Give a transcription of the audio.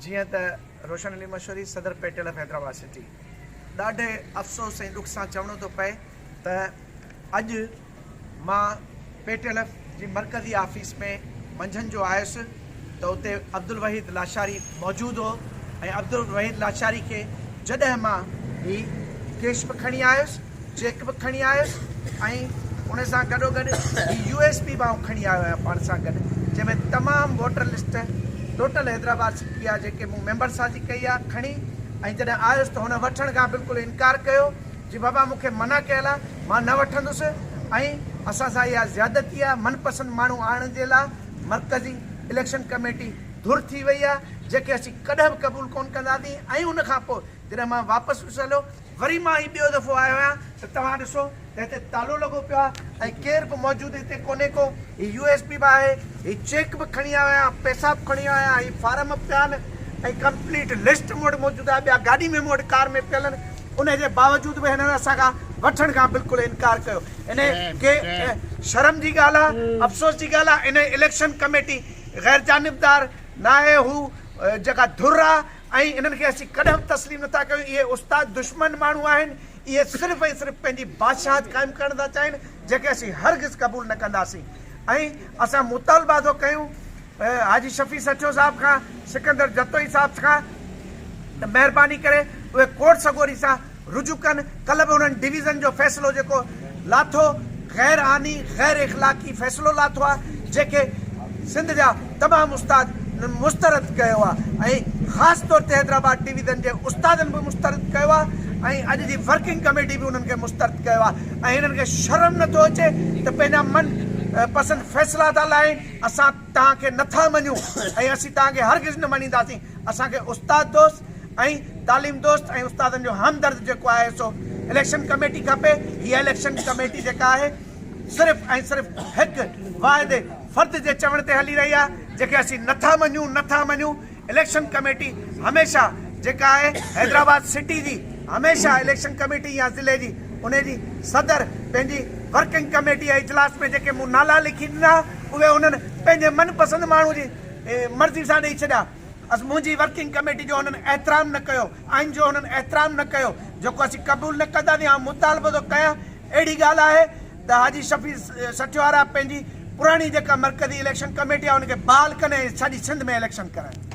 जियां त रोशन अली मशहूरी सदर पेटीएल हैदराबाद सिटी ॾाढे अफ़सोस ऐं ॾुख सां चवणो थो पए त अॼु मां पेटीएल जी मरकज़ी ऑफिस में मंझंदि जो आयुसि त उते अब्दुल वहीद लाशारी मौजूदु हो ऐं अब्दुल वहीद लाशारी खे जॾहिं मां ही कैश बि खणी आयुसि, चेक बि खणी आयुसि ऐं उन सां गॾोगॾु USB बि आउं खणी आयो आहियां पाण सां गॾु, जंहिंमें तमामु voter list total Hyderabad city आहे जेके मूं मेंबर सां जी कई आहे खणी। ऐं जॾहिं आयुसि त हुन वठण खां बिल्कुलु इनकार कयो जी बाबा मूंखे मना कयल आहे, मां न वठंदुसि ऐं असां सां इहा ज़्यादती आहे। मनपसंदि माण्हू आणण जे लाइ मरकज़ी इलेक्शन कमेटी धुर थी वई आहे जेके असीं कॾहिं बि क़बूल कोन कंदासीं। ऐं उन खां पोइ जॾहिं मां वापसि विसलो वरी मां ही ॿियो दफ़ो आयो आहियां त तव्हां ॾिसो त हिते तालो लॻो पियो आहे ऐं केर बि मौजूदु हिते कोन्हे को। ही USB बि आहे, ही चेक बि खणी आयो आहियां, पैसा बि खणी आयो आहियां, ही फार्म बि पिया आहिनि ऐं कंप्लीट लिस्ट मूं वटि मौजूदु आहे, ॿिया गाॾी में मूं वटि कार में पियल आहिनि। उनजे बावजूदि बि हिननि असांखां वठण खां बिल्कुलु इनकार कयो। इन के शर्म जी ॻाल्हि आहे, अफ़सोस जी ॻाल्हि आहे। इन इलेक्शन कमेटी गैर जानिबदार न आहे, हू जेका धुर आहे ऐं इन्हनि खे असीं कॾहिं बि तस्लीम नथा कयूं। इहे उस्ताद दुश्मन माण्हू आहिनि, इहे सिर्फ़ु ऐं सिर्फ़ु पंहिंजी बादशाहत क़ाइमु करणु था चाहिनि जेके असीं हरगिज़ क़बूल न कंदासीं। ऐं असां मुतालबा थो कयूं हाजी शफ़ी सचो साहिब खां, सिकंदर जतोई साहिब खां त महिरबानी करे उहे कोर्ट सगोरी सां रुजू कनि। कल्ह बि उन्हनि डिवीज़न जो फ़ैसिलो जेको लाथो गैर आनी गैर इख़लाक़ी फ़ैसिलो लाथो आहे जेके सिंध जा तमामु उस्ताद मुस्तरद कयो आहे ऐं ख़ासि तौर ते हैदराबाद डिवीज़न जे उस्तादनि बि मुस्तरद कयो आहे ऐं अॼु जी वर्किंग कमेटी बि उन्हनि खे मुस्तरद कयो आहे। ऐं हिननि खे शर्म नथो अचे त पंहिंजा मन पसंदि फ़ैसिला था लाइनि। असां तव्हांखे नथा मञूं ऐं असीं तव्हांखे हरगिज़ न मञींदासीं। असांखे उस्ताद दोस्त ऐं तालीम दोस्त ऐं उस्तादनि जो हमदर्द जेको आहे सो इलेक्शन कमेटी खपे। हीअ इलेक्शन कमेटी जेका आहे सिर्फ़ु ऐं सिर्फ़ु हिकु वाहिदे फ़र्द जे चवण ते हली रही आहे जेके असीं नथा मञूं। इलेक्शन कमेटी हमेशह जेका आहे हैदराबाद सिटी जी हमेशह इलेक्शन कमेटी या ज़िले जी उन जी सदर पंहिंजी वर्किंग कमेटी जे इजलास में जेके मूं नाला लिखी ॾिना उहे उन्हनि पंहिंजे मनपसंदि माण्हू जी मर्ज़ी सां ॾेई छॾिया। मुंहिंजी वर्किंग कमेटी जो हुननि एतिराम न कयो, आइन जो हुननि एतिराम न कयो, जेको असीं क़बूल न कंदासीं। ऐं मुतालबो थो कयां, अहिड़ी ॻाल्हि आहे त हाजी शफ़ी सठिवारा पंहिंजी पुराणी जेका मरकज़ी इलेक्शन कमेटी आहे उनखे बहाल कनि ऐं सॼी सिंध में इलेक्शन कराइनि।